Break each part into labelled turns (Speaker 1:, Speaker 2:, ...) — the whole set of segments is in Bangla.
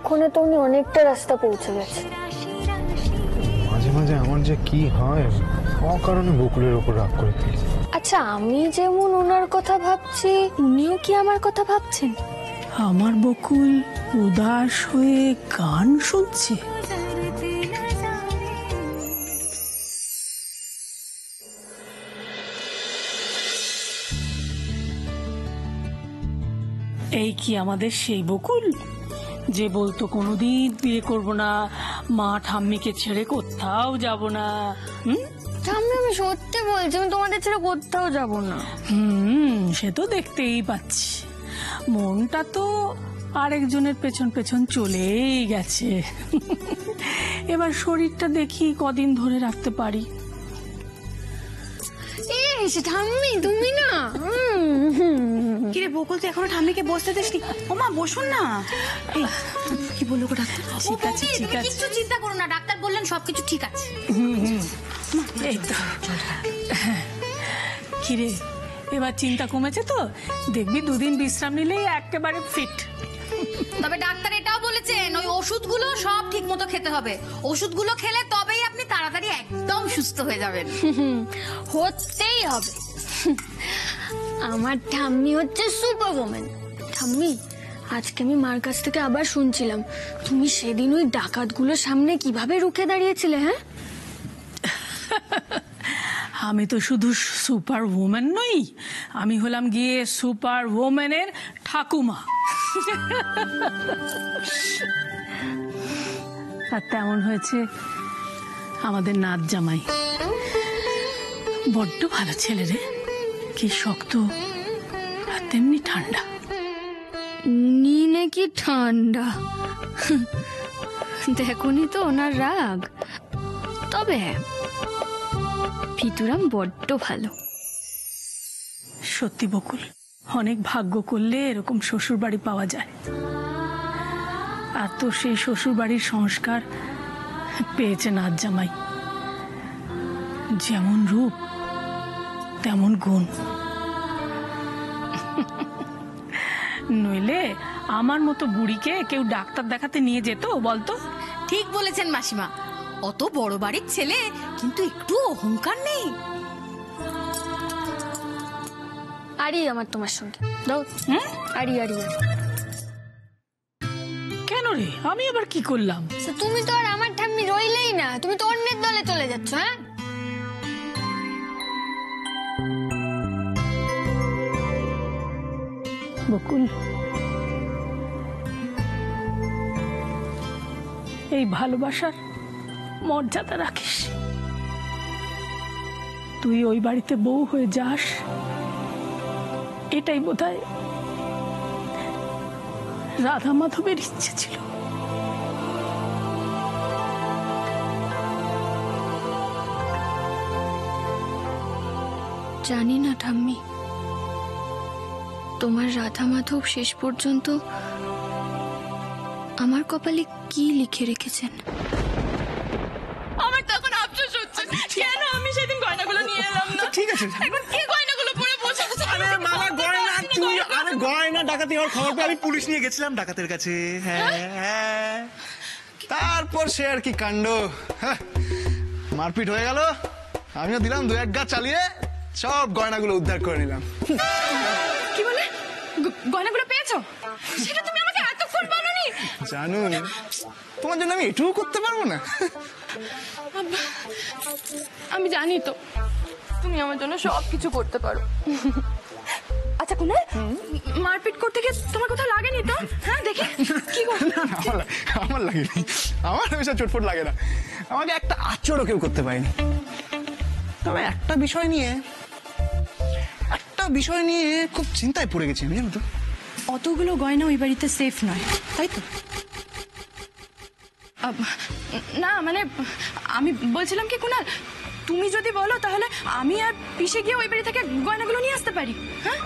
Speaker 1: এতক্ষণে তো উনি অনেকটা রাস্তা পৌঁছে গেছে।
Speaker 2: মাঝে মাঝে আমার যে কি হয়, অকারণে বকুলের ওপর রাগ করে ফেলি।
Speaker 1: আচ্ছা, আমি যেমন ওনার কথা ভাবছি, উনিও কি আমার কথা ভাবছেন?
Speaker 3: আমার বকুল উদাস হয়ে গান শুনছে। এই কি আমাদের সেই বকুল যে বলতো কোনোদিন বিয়ে করব না, মা ঠাম্মিকে ছেড়ে কোথাও যাব না?
Speaker 1: ঠাম্মি, আমি সত্যি বলছি, আমি তোমাদের ছেড়ে কোথাও যাব না।
Speaker 3: সে তো দেখতেই পাচ্ছি। মনটা তো আরেকজনের পেছন পেছন চলেই গেছে। এবার শরীরটা দেখি কদিন ধরে রাখতে পারি।
Speaker 1: ঠাম্মি, তুমি না
Speaker 4: কিরে বকুল, তুই এখনো ঠাম্মিকে বসতে দিসনি? ওমা বসুন না। কি বললো গো ডাক্তার?
Speaker 3: ঠিক আছে, ঠিক আছে,
Speaker 4: কিছু চিন্তা করো না, ডাক্তার বললেন সবকিছু ঠিক আছে।
Speaker 3: এই তো। কিরে, এবার চিন্তা কমেছে তো? দেখবি দুদিন বিশ্রাম নিলেই একেবারে ফিট।
Speaker 4: তবে ডাক্তার এটাও বলেছেন ওই ওষুধগুলো সব ঠিক মতো খেতে হবে। ওষুধগুলো খেলে তবেই আপনি তাড়াতাড়ি একদম সুস্থ হয়ে যাবেন।
Speaker 1: হতেই হবে। আমার ঠাম্মি হচ্ছে সুপার ওম্যান। ঠাম্মি, আজকে আমি মার কাছ থেকে আবার শুনছিলাম তুমি সেদিন ওই ডাকাতগুলোর সামনে কিভাবে রুখে দাঁড়িয়েছিলে। হ্যাঁ,
Speaker 3: আমি তো শুধু সুপার ওম্যান নই, আমি হলাম গিয়ে সুপার ওম্যানের ঠাকুমা। আর তেমন হয়েছে আমাদের নাচ জামাই। বড্ড ভালো ছেলে রে, কি শক্ত আর তেমনি ঠান্ডা।
Speaker 1: উনি নাকি ঠান্ডা? দেখনি তো ওনার রাগ। তবে ভিতুরাম বড্ড ভালো।
Speaker 3: সত্যি বকুল, অনেক ভাগ্য করলে এরকম শ্বশুর বাড়ি পাওয়া যায়। আর তো সেই শ্বশুর বাড়ির সংস্কার পেয়েছে নাচ জামাই। যেমন রূপ তেমন গুণ। নইলে আমার মতো বুড়িকে কেউ ডাক্তার দেখাতে নিয়ে যেত বলতো?
Speaker 4: ঠিক বলেছেন মাসিমা, অত বড় বাড়ির ছেলে কিন্তু একটু অহংকার নেই।
Speaker 1: আরি আমার তোমার সঙ্গে দাও। আরি আরি আরি।
Speaker 3: কেন রে, আমি আবার কি করলাম?
Speaker 1: তুমি তো আর আমার ঠাম্মি রইলেই না, তুমি তো অন্যের দলে চলে যাচ্ছ। হ্যাঁ,
Speaker 3: বকুল, এই ভালোবাসার মর্যাদা রাখিস। তুই ওই বাড়িতে বউ হয়ে যাস, এটাই বোধহয় রাধা মাধবের ইচ্ছে ছিল।
Speaker 1: জানি না ঠাম্মি, তোমার রাধা মাধব শেষ পর্যন্ত আমার কপালে কি লিখে রেখেছেন।
Speaker 4: আমার তখন আফসোস হচ্ছে, কেন আমি সেদিন গয়নাগুলো নিয়ে এলাম না।
Speaker 2: ঠিক আছে,
Speaker 4: এখন কি গয়নাগুলো পরে বসে আছে?
Speaker 2: আরে মামা গয়না, তুই আরে গয়না ডাকাতি হওয়ার খবর পেয়ে আমি পুলিশ নিয়ে গেছিলাম ডাকাতের কাছে। হ্যাঁ, তারপর সে আর কি কাণ্ড। মারপিট হয়ে গেল, আমিও দিলাম দু এক গা চালিয়ে, সব গয়নাগুলো উদ্ধার করে নিলাম।
Speaker 4: কি বলে? গয়নাগুলো পেয়েছো? সেটা তুমি আমাকে এতক্ষণ বলনি।
Speaker 2: জানো, তোমার জন্য আমি এটুকু করতে পারবো না?
Speaker 1: আমি জানি তো তুমি আমার জন্য সবকিছু করতে পারো।
Speaker 4: আচ্ছা কুনাল, মারপিট করতে গিয়ে তোমার কোথাও লাগেনি তো? হ্যাঁ, দেখি কি গো।
Speaker 2: আমার লাগেনি, আমার হমেশা চোটফোট লাগে না। আমাকে একটা আচরও কেউ করতে পারেনি। তবে একটা বিষয় নিয়ে খুব চিন্তায় পড়ে গেছি আমি, জানো তো?
Speaker 4: অতগুলো গয়না ওই বাড়িতে সেফ নয়, তাই তো? না মানে আমি বলছিলাম কি কুনাল, তুমি যদি বলো তাহলে আমি আর পিসে গিয়ে ওই বাড়ি থেকে গয়নাগুলো নিয়ে আসতে পারি। হ্যাঁ,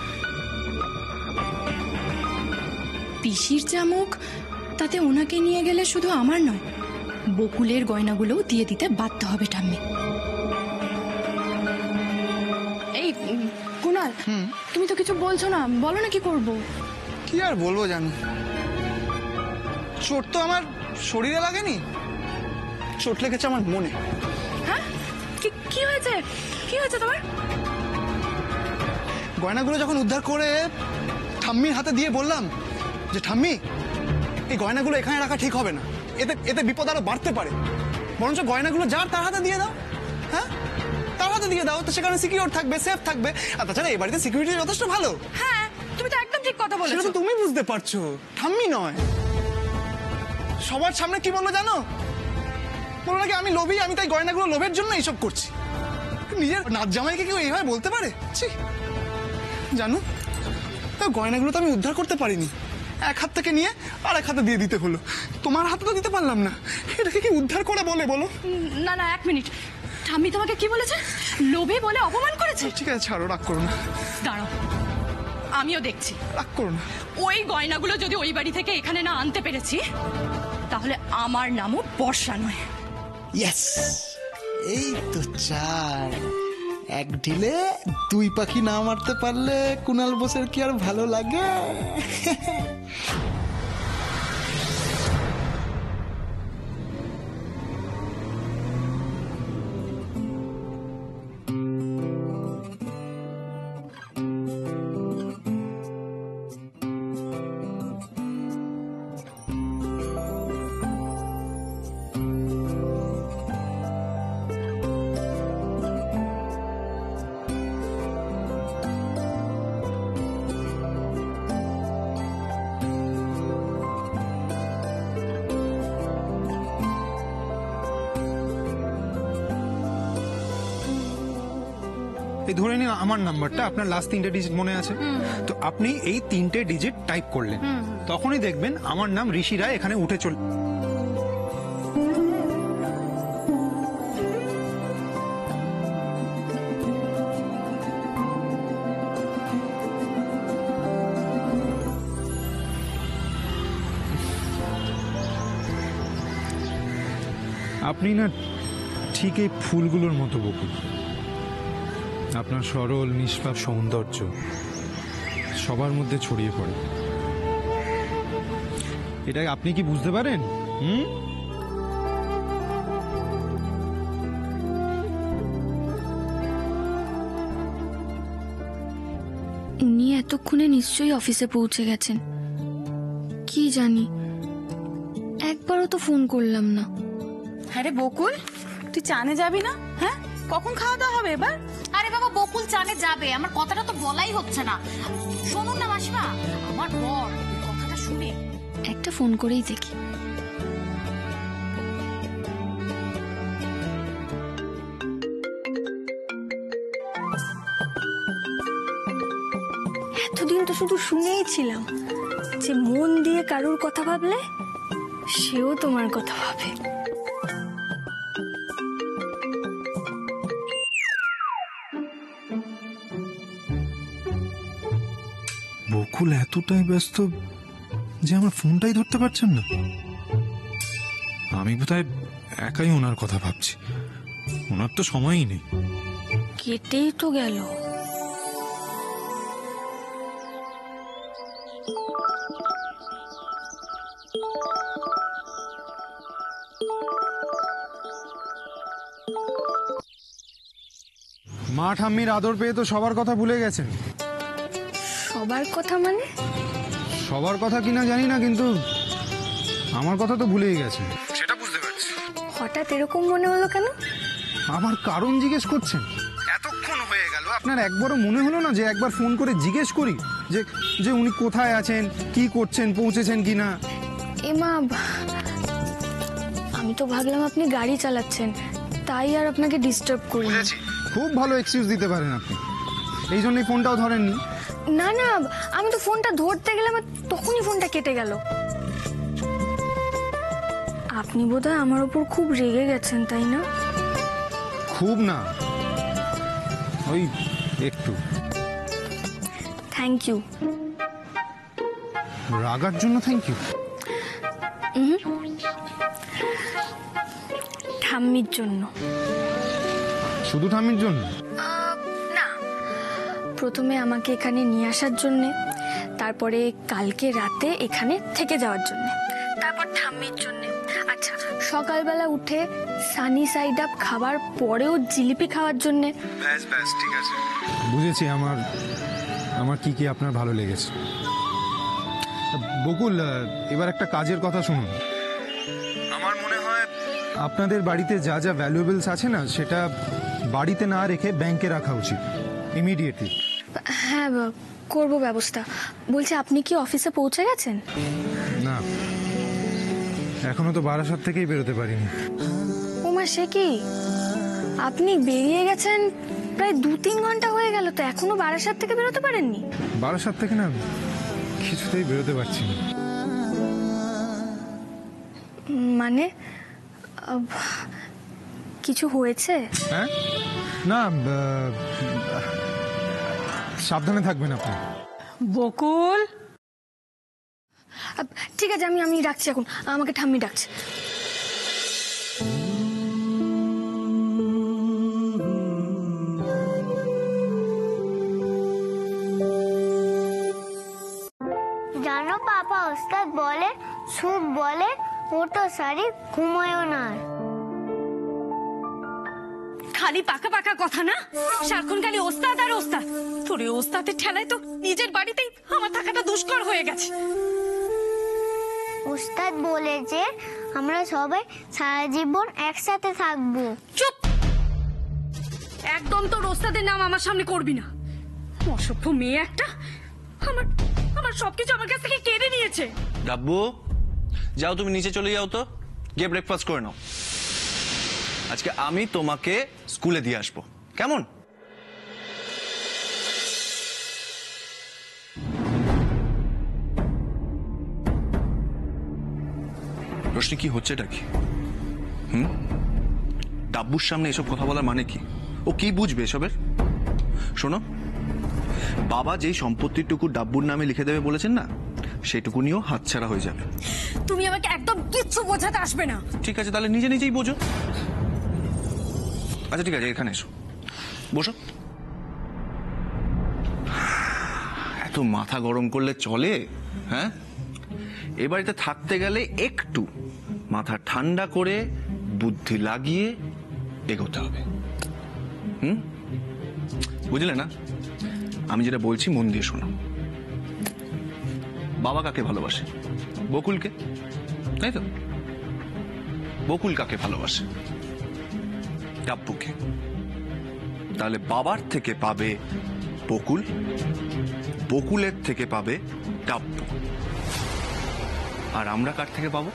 Speaker 4: পিসির চামুক, তাতে ওনাকে নিয়ে গেলে শুধু আমার নয়, বকুলের গয়নাগুলোও দিয়ে দিতে বাধ্য হবে ঠাম্মি। এই কুনাল, তুমি তো কিছু বলছো না, বলো না কি করবো।
Speaker 2: কি আর বলবো জানো, চোট তো আমার শরীরে লাগেনি, চোট লেগেছে আমার মনে।
Speaker 4: হ্যাঁ, কি হয়েছে? কি হয়েছে তোমার?
Speaker 2: গয়নাগুলো যখন উদ্ধার করে ঠাম্মির হাতে দিয়ে বললাম যে ঠাম্মি, এই গয়নাগুলো এখানে রাখা ঠিক হবে না, এতে এতে বিপদ আরো বাড়তে পারে, বরঞ্চ গয়নাগুলো যার তার হাতে দিয়ে দাও। হ্যাঁ, তার হাতে দিয়ে দাও, তো সেখানে সিকিউর থাকবে, সেফ থাকবে। আর তাছাড়া এই বাড়িতে সিকিউরিটি যথেষ্ট ভালো।
Speaker 4: হ্যাঁ, তুমি তো একদম ঠিক কথা
Speaker 2: সেটা
Speaker 4: বলেছো।
Speaker 2: তো তুমি বুঝতে পারছো, ঠাম্মি নয়। সবার সামনে কি বললো জানো? বললো নাকি আমি লোভী, আমি তাই গয়নাগুলো লোভের জন্য এইসব করছি। নিজের নাচ জামাইকে কেউ এইভাবে বলতে পারে? ছি, জানো, গয়নাগুলো তো আমি উদ্ধার করতে পারিনি, এক হাত থেকে নিয়ে আর এক হাতে দিয়ে দিতে হলো। তোমার হাতে তো দিতে পারলাম না, এটাকে কি উদ্ধার করা বলে বলো?
Speaker 4: না না, এক মিনিট, ঠাম্মি তোমাকে কি বলেছে? লোভী বলে অপমান করেছে?
Speaker 2: ঠিক আছে, ছাড়ো, রাগ করো না,
Speaker 4: দাঁড়াও, আমিও দেখছি।
Speaker 2: রাগ করো না।
Speaker 4: ওই গয়নাগুলো যদি ওই বাড়ি থেকে এখানে না আনতে পেরেছি, তাহলে আমার নামও বর্ষা নয়।
Speaker 2: ইয়েস, এই তো চার, এক ঢিলে দুই পাখি না মারতে পারলে কুনাল বোসের কি আর ভালো লাগে?
Speaker 5: এই ধরে নিন আমার নাম্বারটা, আপনার লাস্ট 3টে ডিজিট মনে আছে তো, আপনি এই 3টে ডিজিট টাইপ করলেন, তখনই দেখবেন আমার নাম ঋষি রায় এখানে উঠে চল। আপনি না ঠিক এই ফুলগুলোর মতো বকুল, আপনার সরল নিষ্পাপ সৌন্দর্য সবার মধ্যে ছড়িয়ে পড়ে। এটা আপনি কি বুঝতে পারেন?
Speaker 1: উনি এতক্ষণে নিশ্চয়ই অফিসে পৌঁছে গেছেন, কি জানি, একবারও তো ফোন করলাম না।
Speaker 3: হ্যাঁ রে বকুল, তুই চানে যাবি না? হ্যাঁ, কখন খাওয়া দাওয়া হবে এবার?
Speaker 6: আরে বাবা, বকুল চানে যাবে, আমার কথাটা তো বলাই হচ্ছে না। শুনুন না মাসিমা, আমার বর কথাটা শুনে
Speaker 1: একটা ফোন করেই দেখি। এতদিন তো শুধু শুনেই ছিলাম যে মন দিয়ে কারোর কথা ভাবলে সেও তোমার কথা ভাবে।
Speaker 5: বকুল এতটাই ব্যস্ত যে আমার ফোনটাই ধরতে পারছেন না। আমি বোধহয় একাই ওনার কথা ভাবছি, ওনার তো সময়ই নেই।
Speaker 1: কেটেই তো গেল।
Speaker 5: মা ঠাম্মির আদর পেয়ে তো সবার কথা ভুলে গেছেন।
Speaker 1: সবার কথা মানে?
Speaker 5: সবার কথা কিনা জানি না, কিন্তু আমার কথা তো ভুলেই গেছেন, সেটা বুঝতে পারছি।
Speaker 1: হঠাৎ এরকম মনে হলো কেন?
Speaker 5: আমার কারণ জিজ্ঞেস করছেন? এতক্ষণ হয়ে গেল, আপনার একবারও মনে হলো না যে একবার ফোন করে জিজ্ঞেস করি যে যে উনি কোথায় আছেন, কি করছেন, পৌঁছেছেন কিনা?
Speaker 1: এমা, আমি তো ভাবলাম আপনি গাড়ি চালাচ্ছেন, তাই আর আপনাকে ডিস্টার্ব করি।
Speaker 5: খুব ভালো এক্সকিউজ দিতে পারেন আপনি, এই জন্যই ফোনটাও ধরেননি।
Speaker 1: না না, আমি তো ফোনটা ধরতে গেলাম আর তখনই ফোনটা কেটে গেল। আপনি বোধহয় আমার উপর খুব রেগে গেছেন, তাই না?
Speaker 5: খুব না, ওই একটু।
Speaker 1: Thank you.
Speaker 5: রাগার জন্য থ্যাংক ইউ?
Speaker 1: ঠাম্মির জন্য।
Speaker 5: শুধু ঠাম্মির জন্য?
Speaker 1: না, প্রথমে আমাকে এখানে নিয়ে আসার জন্যে, তারপরে কালকে রাতে এখানে থেকে যাওয়ার জন্যে, তারপর ঠাম্মির জন্য। আচ্ছা, সকালবেলা উঠে সানি সাইড আপ খাবার পরেও জিলিপি খাওয়ার জন্য।
Speaker 5: ব্যাস ব্যাস ঠিক আছে, বুঝেছি আমার আমার কি কি আপনার ভালো লেগেছে। বকুল, এবার একটা কাজের কথা শুনুন। আমার মনে হয় আপনাদের বাড়িতে যা যা ভ্যালুয়েবলস আছে না, সেটা বাড়িতে না রেখে ব্যাংকে রাখা উচিত ইমিডিয়েটলি।
Speaker 1: হ্যাঁ, করব ব্যবস্থা। বলছি, আপনি কি অফিসে পৌঁছে গেছেন?
Speaker 5: না, এখনো তো বারাসাত থেকেই বেরোতে পারিনি।
Speaker 1: ওমা, সে কি, আপনি বেরিয়ে গেছেন প্রায় 2-3 ঘন্টা হয়ে গেল, তো এখনো বারাসাত থেকে বেরোতে পারেননি?
Speaker 5: বারাসাত থেকে না কিছুতেই বেরোতে পারছি না।
Speaker 1: মানে কিছু হয়েছে?
Speaker 5: হ্যাঁ, না, সাবধানে থাকবেন আপনি।
Speaker 3: বকুল,
Speaker 1: ঠিক আছে, আমি রাখছি এখন, আমাকে ঠাম্মি ডাকছে।
Speaker 7: জানো পাপা, ওস্তাদ বলে সুপ বলে ওটো সারি ঘুমায়ও না।
Speaker 4: খালি পাকা পাকা কথা না, সারাক্ষণ খালি ওস্তাদ আর ওস্তাদ। তোর এই ওস্তাদের ঠেলায় তো নিজের বাড়িতেই আমার থাকাটা দুষ্কর হয়ে গেছে।
Speaker 7: ওস্তাদ বলেছে আমরা সবাই সারা জীবন একসাথে থাকবো।
Speaker 4: চুপ, একদম তোর ওস্তাদের নাম আমার সামনে করবি না। অসভ্য মেয়ে একটা, আমার আমার সবকিছু আমার কাছ থেকে কেড়ে নিয়েছে।
Speaker 2: ডাব্বু, যাও তুমি নিচে চলে যাও তো, গিয়ে ব্রেকফাস্ট করে নাও। আজকে আমি তোমাকে স্কুলে দিয়ে আসবো, কেমন? রোশনি, কি হচ্ছেটা কি? ডাব্বুর সামনে এসব কথা বলার মানে কি? ও কি বুঝবে এসবের? শোনো, বাবা যেই সম্পত্তিটুকু ডাব্বুর নামে লিখে দেবে বলেছেন না, সেটুকু নিয়েও হাতছাড়া হয়ে যাবে।
Speaker 4: তুমি আমাকে একদম কিচ্ছু বোঝাতে আসবে না।
Speaker 2: ঠিক আছে, তাহলে নিজে নিজেই বোঝো। আচ্ছা ঠিক আছে, এখানে এসো, বসো। এত মাথা গরম করলে চলে? হ্যাঁ, এ বাড়িতে থাকতে গেলে একটু মাথা ঠান্ডা করে বুদ্ধি লাগিয়ে এগোতে হবে। বুঝলে না? আমি যেটা বলছি মন দিয়ে শোনো। বাবা কাকে ভালোবাসে? বকুলকে, তাই তো? বকুল কাকে ভালোবাসে? ডাব্বুকে। তাহলে বাবার থেকে পাবে বকুল, বকুলের থেকে পাবে ডাব্বু, আর আমরা কার থেকে পাবো?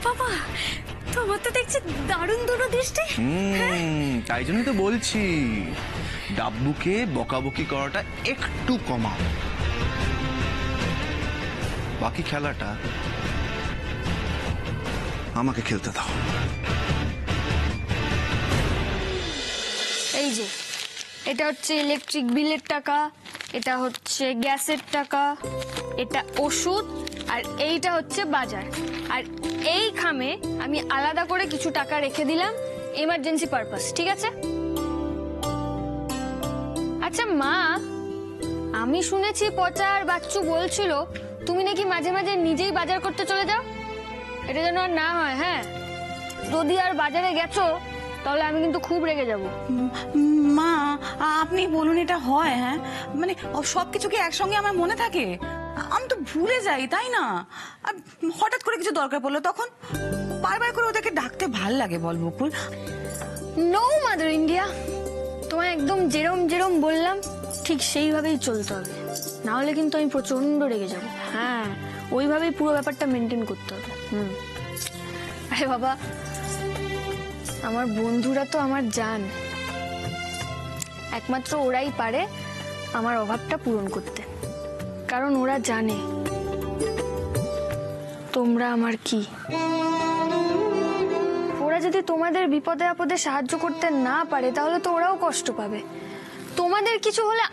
Speaker 4: বাবা, তোমার তো দেখছি দারুণ দূরদৃষ্টি।
Speaker 2: তাই জন্যই তো বলছি, ডাব্বুকে বকাবকি করাটা একটু কমাও। বাকি খেলাটা আমাকে খেলতে দাও।
Speaker 1: এই যে, এটা হচ্ছে ইলেকট্রিক বিলের টাকা, এটা হচ্ছে গ্যাসের টাকা, এটা ওষুধ, আর এইটা হচ্ছে বাজার। আর এই খামে আমি আলাদা করে কিছু টাকা রেখে দিলাম এমার্জেন্সি পারপাস, ঠিক আছে? আচ্ছা মা, আমি শুনেছি পচা আর বাচ্চু বলছিল তুমি নাকি মাঝে মাঝে নিজেই বাজার করতে চলে যাও। এটা যেন আর না হয়। হ্যাঁ, যদি আর বাজারে গেছো তাহলে আমি কিন্তু খুব রেগে যাব।
Speaker 8: মা, আপনি বলুন এটা হয়? হ্যাঁ, মানে সবকিছু কি একসঙ্গে আমার মনে থাকে? আমি তো ভুলে যাই, তাই না? আর হঠাৎ করে কিছু দরকার পড়লো তখন বারবার করে ওদেরকে ডাকতে ভাল লাগে বল বকুল?
Speaker 1: নো মাদার ইন্ডিয়া, তোমায় একদম যেরম যেরম বললাম ঠিক সেইভাবেই চলতে হবে, না হলে কিন্তু আমি প্রচন্ড রেগে যাব। হ্যাঁ, ওইভাবেই পুরো ব্যাপারটা মেনটেন করতে হবে। আরে বাবা, আমার বন্ধুরা তো আমার জান, একমাত্র ওরাই পারে আমার অভাবটা পূরণ করতে, কারণ ওরা জানে তোমরা আমার কি। ওরা যদি তোমাদের বিপদে আপদে সাহায্য করতে না পারে তাহলে তো ওরাও কষ্ট পাবে। তোমাদের কিছু হলে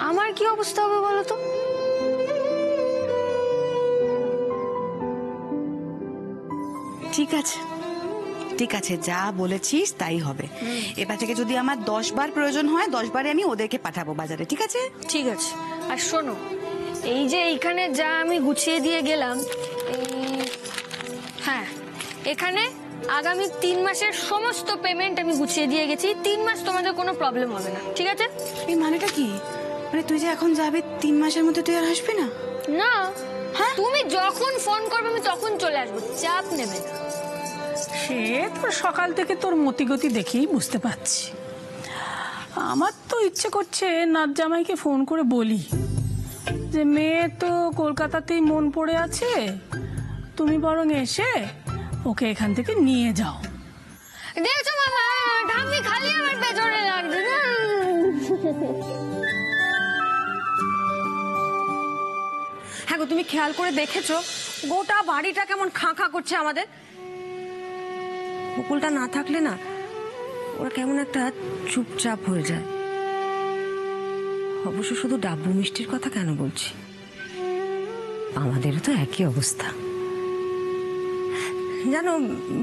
Speaker 1: আমার কি অবস্থা হবে বলো তো?
Speaker 8: ঠিক আছে, ঠিক আছে, যা বলেছিস তাই হবে। এবার থেকে যদি আমার 10 বার প্রয়োজন হয় 10 বারে আমি ওদেরকে পাঠাবো বাজারে, ঠিক আছে?
Speaker 1: ঠিক আছে। আর শোনো, এই যে এইখানে যা আমি গুছিয়ে দিয়ে গেলাম, হ্যাঁ এখানে আগামী 3 মাসের সমস্ত পেমেন্ট আমি গুছিয়ে দিয়ে গেছি। 3 মাস তোমাদের কোনো প্রবলেম হবে না, ঠিক আছে?
Speaker 8: এই মানেটা কি? মানে তুই যে এখন যাবি 3 মাসের মধ্যে তুই আর আসবি না?
Speaker 1: না, হ্যাঁ তুমি যখন ফোন করবে আমি তখন চলে আসবো, চাপ নেবে না।
Speaker 3: সে তো সকাল থেকে তোর মতিগতি দেখেই বুঝতে পারছি। আমার তো ইচ্ছে করছে নাত জামাইকে ফোন করে বলি যে মেয়ে তো কলকাতাতেই মন পড়ে আছে, তুমি বরং এসে ওকে এখান থেকে নিয়ে যাও।
Speaker 1: দেখছো মামা, ঠাম্মি খালি আমার পেছনে লাগছে।
Speaker 9: হ্যাঁ গো, তুমি খেয়াল করে দেখেছো গোটা বাড়িটা কেমন খাঁ খাঁ করছে আমাদের? বকুলটা না থাকলে না ওরা কেমন একটা চুপচাপ হয়ে যায়। অবশ্য শুধু ডাব্বু মিষ্টির কথা কেন বলছি, আমাদেরও তো একই অবস্থা। জানো,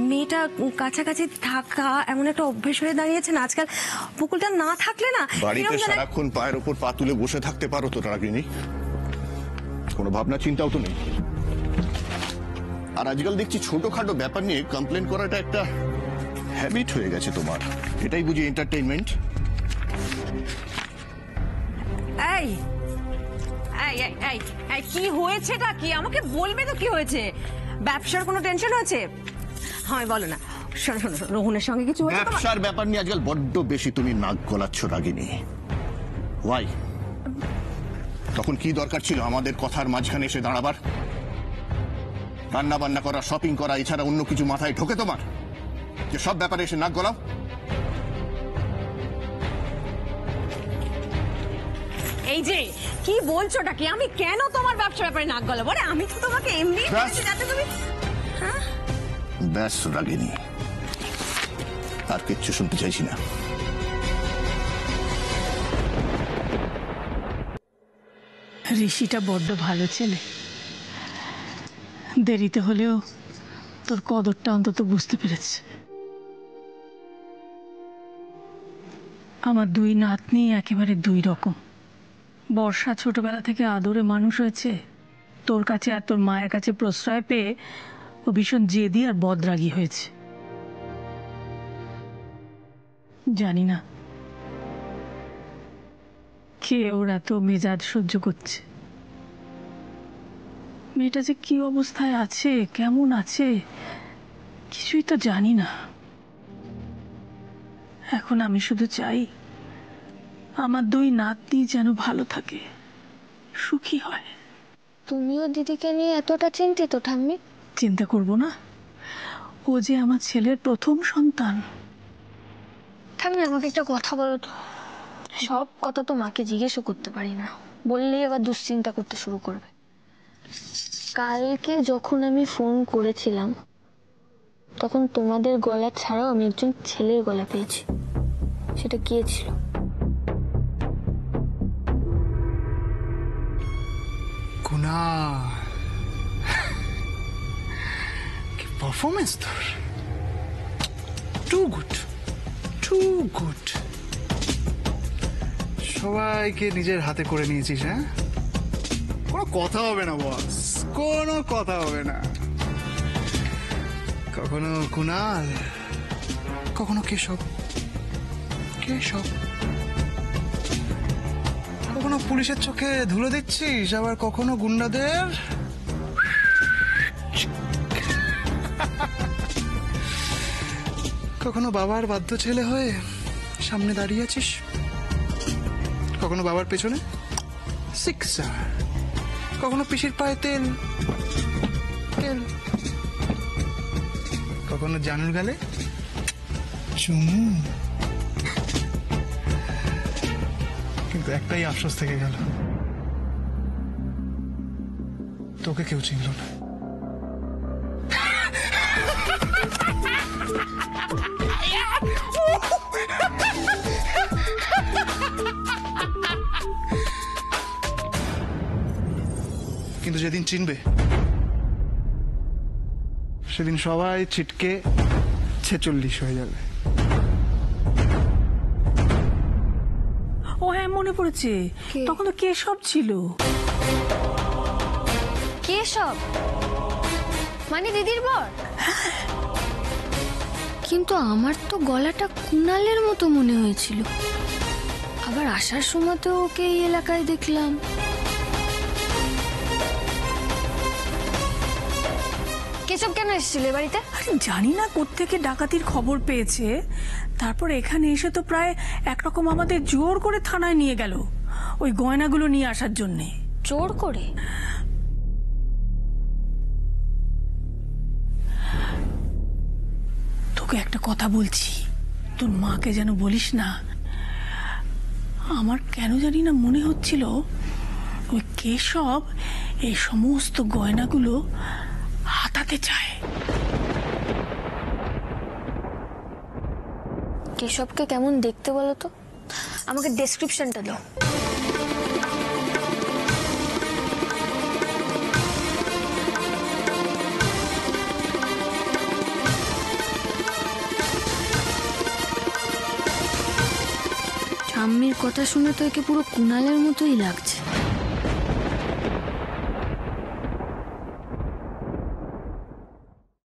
Speaker 9: মেয়েটা কাছাকাছি থাকা এমন একটা অভ্যেস হয়ে দাঁড়িয়েছে না আজকাল। বকুলটা না থাকলে না
Speaker 10: বাড়িতে সারাক্ষণ পায়ের উপর পা তুলে বসে থাকতে পারো তো রাগিনী? কোনো ভাবনা চিন্তাও তো নেই। আর আজকাল দেখছি ছোটখাটো ব্যাপার নিয়ে কমপ্লেন করাটা একটা হ্যাবিট হয়ে গেছে তোমার। এটাই বুঝি এন্টারটেইনমেন্ট?
Speaker 9: এই এই এই এই কি হয়েছেটা কি? আমাকে বলবে তো কি হয়েছে? ব্যবসার কোনো টেনশন হয়েছে? হ্যাঁ বলো না। শোনো শোনো, রোহনের সঙ্গে কিছু হয়েছে?
Speaker 10: ব্যবসার ব্যাপার নিয়ে আজকাল বড্ড বেশি তুমি নাক গলাচ্ছ রাগিনী। ওয়াই? তখন কি দরকার ছিল আমাদের কথার মাঝখানে এসে দাঁড়াবার? রান্না বান্না করা, শপিং করা, এছাড়া অন্য কিছু মাথায় ঢোকে তোমার যে সব ব্যাপারে এসে নাক গলাও?
Speaker 9: এই যে কি বলছোটা কি? আমি কেন তোমার ব্যবসার ব্যাপারে নাক গলাবো? আমি তো তোমাকে এমনি যাতে তুমি
Speaker 10: ব্যাস রাগিনী, আর কিচ্ছু শুনতে চাইছি না।
Speaker 3: ঋষিটা বড্ড ভালো ছেলে, দেরিতে হলেও তোর কদরটা অন্তত বুঝতে পেরেছে। আমার 2 নাতনি একেবারে 2 রকম। বর্ষা ছোটবেলা থেকে আদরে মানুষ হয়েছে, তোর কাছে আর তোর মায়ের কাছে প্রশ্রয় পেয়ে ও ভীষণ জেদি আর বদরাগী হয়েছে। জানি না কে ওর এত মেজাজ সহ্য করছে। মেয়েটা যে কি অবস্থায় আছে, কেমন আছে, কিছুই তো জানি না। এখন আমি শুধু চাই আমার 2 নাতনি যেন ভালো থাকে, সুখী হয়।
Speaker 1: তুমিও দিদিকে নিয়ে এতটা চিন্তিত ঠাম্মি?
Speaker 3: চিন্তা করব না? ও যে আমার ছেলের প্রথম সন্তান।
Speaker 1: ঠাম্মি আমাকে একটা কথা বলো তো। সব কথা তো মাকে জিজ্ঞেসও করতে পারি না, বললেই আবার দুশ্চিন্তা করতে শুরু করবে। কালকে যখন আমি ফোন করেছিলাম তখন তোমাদের গলা ছাড়াও আমি একজন ছেলের গলা পেয়েছি। সেটা কে ছিল?
Speaker 2: কুনাল, কি পারফরমেন্স তোর! Too good, too good. সবাইকে নিজের হাতে করে নিয়েছিস, হ্যাঁ? কোনো কথা হবে না বস, কোনো কথা হবে না। কখনো কুনাল, কখনো কেশব, কেশব। কখনো পুলিশের চোখে ধুলো দিচ্ছিস, আবার কখনো গুন্ডাদের। কখনো বাবার বাধ্য ছেলে হয়ে সামনে দাঁড়িয়ে আছিস, কখনো বাবার পেছনে সিক্সার, কখনো পিসির পায়ে তেল তেল, কখনো জানুর গালে চুমু। কিন্তু একটাই আফসোস থেকে গেল, তোকে কেউ চিনল না। কিন্তু যেদিন চিনবে সেদিন সবাই ছিটকে 46 হয়ে যাবে।
Speaker 3: ও হ্যাঁ, মনে পড়েছে, তখন তো কেশব ছিল।
Speaker 1: কেশব মানে দিদির বর? কিন্তু আমার তো গলাটা কুণালের মতো মনে হয়েছিল, আবার আসার সময় তো ওকে এই এলাকায় দেখলাম। কেশব কেন এসেছিল এ বাড়িতে?
Speaker 3: আরে জানি না কোত্থেকে ডাকাতির খবর পেয়েছে, তারপর এখানে এসে তো প্রায় একরকম আমাদের জোর করে থানায় নিয়ে গেল ওই গয়নাগুলো নিয়ে আসার জন্যে।
Speaker 1: জোর করে?
Speaker 3: তোকে একটা কথা বলছি, তোর মাকে যেন বলিস না। আমার কেন জানি না মনে হচ্ছিল ওই কেশব এই সমস্ত গয়নাগুলো হাতাতে চায়।
Speaker 1: কেশবকে কেমন দেখতে বলো তো? আমাকে ডেসক্রিপশনটা দাও। ঠাম্মির কথা শুনে তো একে পুরো কুণালের মতোই লাগছে।